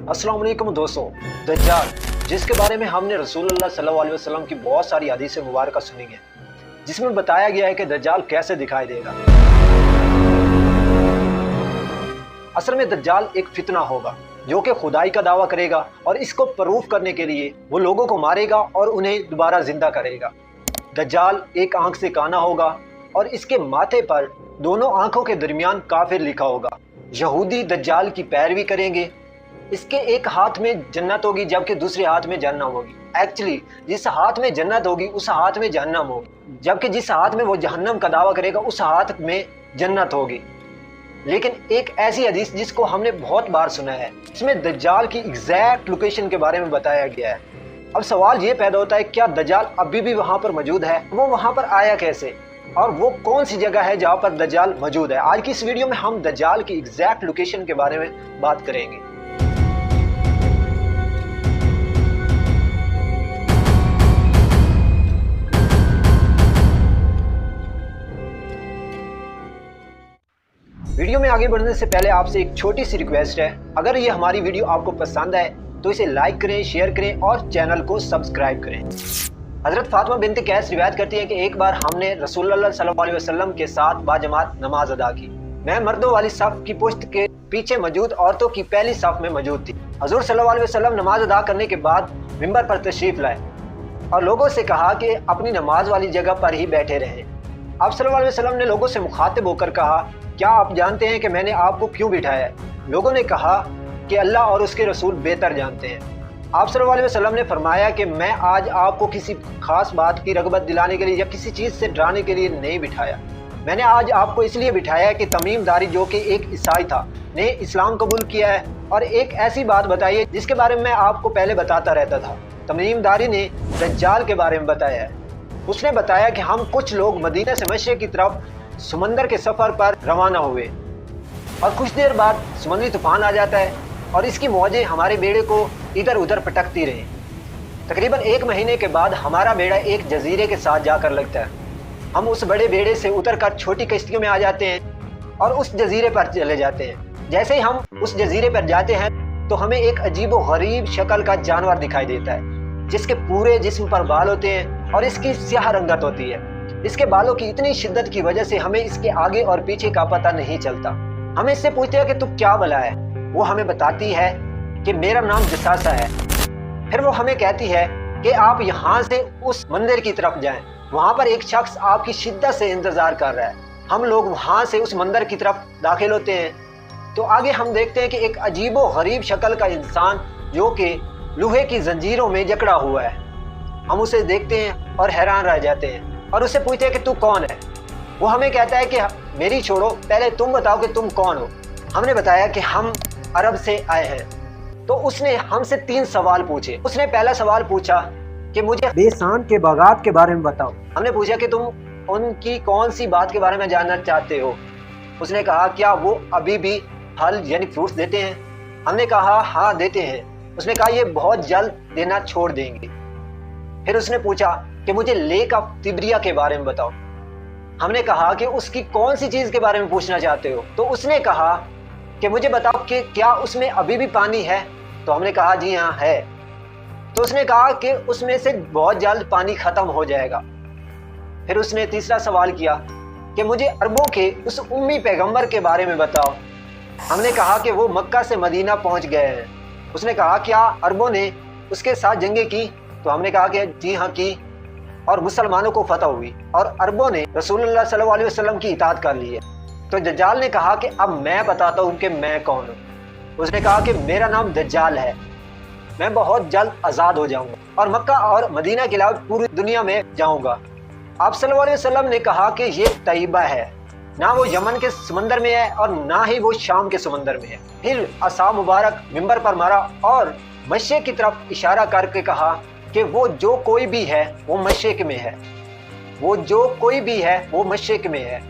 अस्सलाम वालेकुम दोस्तों, दज्जाल जिसके बारे में हमने रसूलुल्लाह सल्लल्लाहु अलैहि वसल्लम की बहुत सारी हदीसें मुबारक सुनी हैं, जिसमें बताया गया है कि दज्जाल कैसे दिखाई देगा। असल में दज्जाल एक फितना होगा जो कि खुदाई का दावा करेगा और इसको प्रूफ करने के लिए वो लोगों को मारेगा और उन्हें दोबारा जिंदा करेगा। दज्जाल एक आंख से काना होगा और इसके माथे पर दोनों आंखों के दरमियान काफिर लिखा होगा। यहूदी दज्जाल की पैरवी करेंगे। इसके एक हाथ में जन्नत होगी जबकि दूसरे हाथ में जहन्नम होगी। एक्चुअली जिस हाथ में जन्नत होगी उस हाथ में जहन्नम होगी, जबकि जिस हाथ में वो जहन्नम का दावा करेगा उस हाथ में जन्नत होगी। लेकिन एक ऐसी हदीस जिसको हमने बहुत बार सुना है, इसमें दज्जाल की एग्जैक्ट लोकेशन के बारे में बताया गया है। अब सवाल ये पैदा होता है, क्या दज्जाल अभी भी वहाँ पर मौजूद है? वो वहाँ पर आया कैसे और वो कौन सी जगह है जहाँ पर दज्जाल मौजूद है? आज की इस वीडियो में हम दज्जाल की एग्जैक्ट लोकेशन के बारे में बात करेंगे। वीडियो में आगे बढ़ने से पहले आपसे एक छोटी सी रिक्वेस्ट है, अगर ये हमारी वीडियो आपको पसंद आए तो इसे लाइक करें, शेयर करें और चैनल को सब्सक्राइब करें। हजरत फातिमा बिनत कैस रिवायत करती है कि एक बार हमने रसूलुल्लाह सल्लल्लाहु अलैहि वसल्लम के साथ बाजमात नमाज अदा की। मैं मर्दों वाली सफ की पुश्त के पीछे मौजूद औरतों की पहली सफ में मौजूद थी। हजूर सल्लल्लाहु अलैहि वसल्लम नमाज अदा करने के बाद मिंबर पर तशरीफ लाए और लोगों से कहा कि अपनी नमाज वाली जगह पर ही बैठे रहें। आप सल्लल्लाहु अलैहि वसल्लम ने लोगों से मुखातिब होकर कहा, क्या आप जानते हैं कि मैंने आपको क्यों बिठाया है? लोगों ने कहा कि अल्लाह और उसके रसूल बेहतर जानते हैं। आप सल्लल्लाहु अलैहि वसल्लम ने फरमाया कि मैं आज आपको किसी खास बात की रगबत दिलाने के लिए या किसी चीज़ से डराने के लिए नहीं बिठाया। मैंने आज आपको इसलिए बिठाया कि तमीम दारी जो कि एक ईसाई था ने इस्लाम कबूल किया है और एक ऐसी बात बताई है जिसके बारे में मैं आपको पहले बताता रहता था। तमीम दारी ने दज्जाल के बारे में बताया है। उसने बताया कि हम कुछ लोग मदीना से मशरिक़ की तरफ समंदर के सफ़र पर रवाना हुए और कुछ देर बाद समुद्री तूफान आ जाता है और इसकी मौजें हमारे बेड़े को इधर उधर पटकती रही। तकरीबन 1 महीने के बाद हमारा बेड़ा एक जजीरे के साथ जाकर लगता है। हम उस बड़े बेड़े से उतरकर छोटी कश्तियों में आ जाते हैं और उस जजीरे पर चले जाते हैं। जैसे ही हम उस जजीरे पर जाते हैं तो हमें एक अजीब व गरीब शक्ल का जानवर दिखाई देता है, जिसके पूरे जिस्म पर बाल होते हैं और इसकी स्याह रंगत होती है। इसके बालों की इतनी शिद्दत की वजह से हमें इसके आगे और पीछे का पता नहीं चलता। हम इससे पूछते हैं कि तू क्या भला है? वो हमें बताती है कि मेरा नाम जसासा है। फिर वो हमें कहती है कि आप यहाँ से उस मंदिर की तरफ जाएं, वहाँ पर एक शख्स आपकी शिद्दत से इंतजार कर रहा है। हम लोग वहाँ से उस मंदिर की तरफ दाखिल होते हैं तो आगे हम देखते हैं कि एक अजीबो गरीब शक्ल का इंसान जो कि लोहे की जंजीरों में जकड़ा हुआ है। हम उसे देखते हैं और हैरान रह जाते हैं और उससे पूछते हैं कि तू कौन है? वो हमें कहता है कि मेरी छोड़ो, पहले तुम बताओ कि तुम कौन हो। हमने बताया कि हम अरब से आए हैं। तो उसने हमसे 3 सवाल पूछे। उसने पहला सवाल पूछा कि मुझे बेसान के बागात के बारे में बताओ। हमने पूछा कि तुम उनकी कौन सी बात के बारे में जानना चाहते हो? उसने कहा, क्या वो अभी भी फल यानी फ्रूट्स देते हैं? हमने कहा हाँ देते हैं। उसने कहा ये बहुत जल्द देना छोड़ देंगे। फिर उसने पूछा कि मुझे लेक ऑफ तिब्रिया के बारे में बताओ। हमने कहा कि उसकी कौन सी चीज़ के बारे में पूछना चाहते हो? तो उसने कहा कि मुझे बताओ कि क्या उसमें अभी भी पानी है? तो हमने कहा जी हाँ है। तो उसने कहा कि उसमें से बहुत जल्द पानी ख़त्म हो जाएगा। फिर उसने तीसरा सवाल किया कि मुझे अरबों के उस उम्मी पैगंबर के बारे में बताओ। हमने कहा कि वो मक्का से मदीना पहुंच गए हैं। उसने कहा क्या अरबों ने उसके साथ जंगें की? तो हमने कहा कि जी हाँ की और मुसलमानों को फतह हुई और अरबों ने रसूलुल्लाह सल्लल्लाहु अलैहि वसल्लम की इताअत कर ली है। तो दज्जाल ने कहा कि अब मैं बताता हूँ कि मैं कौन हूँ। उसने कहा कि मेरा नाम दज्जाल है, मैं बहुत जल्द आज़ाद हो जाऊँगा और मक्का और मदीना के अलावा पूरी दुनिया में जाऊँगा। आप सल्लल्लाहु अलैहि वसल्लम ने कहा कि ये तैयबा है, ना वो यमन के समंदर में है और ना ही वो शाम के समंदर में है। फिर असा मुबारक मिंबर पर मारा और मशरिक़ की तरफ इशारा करके कहा कि वो जो कोई भी है वो मशरिक़ में है, वो जो कोई भी है वो मशरिक़ में है,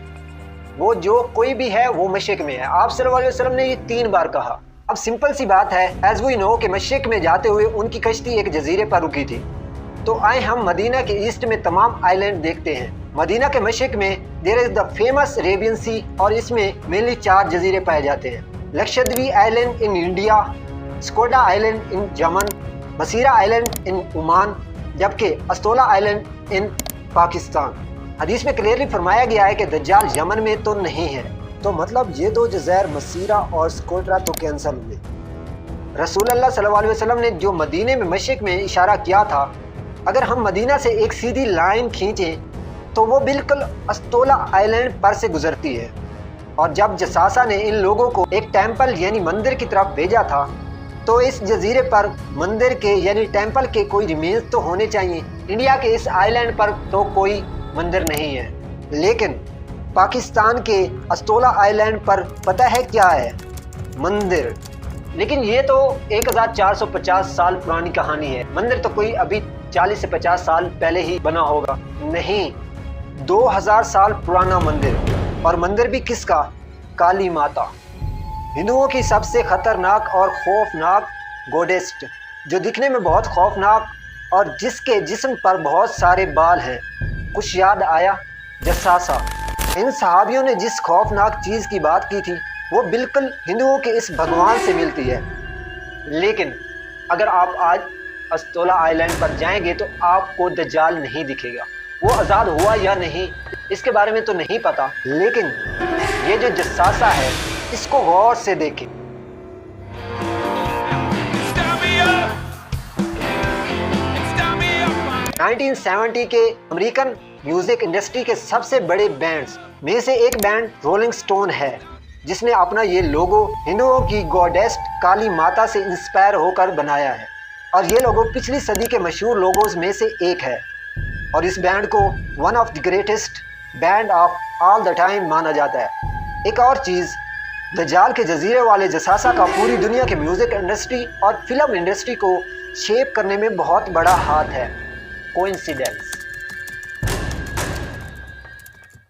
वो जो कोई भी है वो मशरिक़ में है। आप सल्लल्लाहु अलैहि वसल्लम ने ये 3 बार कहा। अब सिंपल सी बात है, एज वी नो कि मशरिक़ में जाते हुए उनकी कश्ती एक जजीरे पर रुकी थी। तो आए हम मदीना के ईस्ट में तमाम आइलैंड देखते हैं। मदीना के मशरिक़ में there is the famous Arabian sea और इसमें मेनली 4 जजीरे पाए जाते हैं। Lakshadweep island in India, Socotra island in Yemen, Masirah island in Oman, जबकि अस्तोला आइलैंड इन पाकिस्तान। हदीस में क्लियरली फरमाया गया है कि दज्जाल यमन में तो नहीं है, तो मतलब ये दो जज़ायर मसीरा और स्कोटा तो कैंसल हुए। रसूलुल्लाह सल्लल्लाहु अलैहि वसल्लम ने जो मदीने में मशरिक़ में इशारा किया था, अगर हम मदीना से एक सीधी लाइन खींचें तो वो बिल्कुल अस्तोला आइलैंड पर से गुजरती है। और जब जसासा ने इन लोगों को एक टेंपल यानी मंदिर की तरफ भेजा था, तो इस जजीरे पर मंदिर के यानी टेंपल के कोई रिमेन्स तो होने चाहिए। इंडिया के इस आइलैंड पर तो कोई मंदिर नहीं है, लेकिन पाकिस्तान के अस्तोला आइलैंड पर पता है क्या है? मंदिर। लेकिन ये तो 1450 साल पुरानी कहानी है। मंदिर तो कोई अभी 40 से 50 साल पहले ही बना होगा। नहीं, 2000 साल पुराना मंदिर। और मंदिर भी किसका? काली माता, हिंदुओं की सबसे खतरनाक और खौफनाक गोडेस्ट, जो दिखने में बहुत खौफनाक और जिसके जिस्म पर बहुत सारे बाल हैं। कुछ याद आया? जसासा। इन सहाबियों ने जिस खौफनाक चीज़ की बात की थी, वो बिल्कुल हिंदुओं के इस भगवान से मिलती है। लेकिन अगर आप आज अस्तोला आइलैंड पर जाएंगे तो आपको दज्जाल नहीं दिखेगा। वो आज़ाद हुआ या नहीं, इसके बारे में तो नहीं पता, लेकिन ये जो जसासा है, इसको गौर से देखें। नाइनटीन 1970 के अमेरिकन म्यूजिक इंडस्ट्री के सबसे बड़े बैंड्स में से एक बैंड रोलिंग स्टोन है, जिसने अपना ये लोगो हिंदुओं की गॉडेस्ट काली माता से इंस्पायर होकर बनाया है। और ये लोगो पिछली सदी के मशहूर लोगोज में से एक है, और इस बैंड को one of the greatest band of all the time माना जाता है। एक और चीज़, दज्जाल के जजीरे वाले जसासा का पूरी दुनिया के म्यूज़िक इंडस्ट्री और फिल्म इंडस्ट्री को शेप करने में बहुत बड़ा हाथ है। कोइंसिडेंस।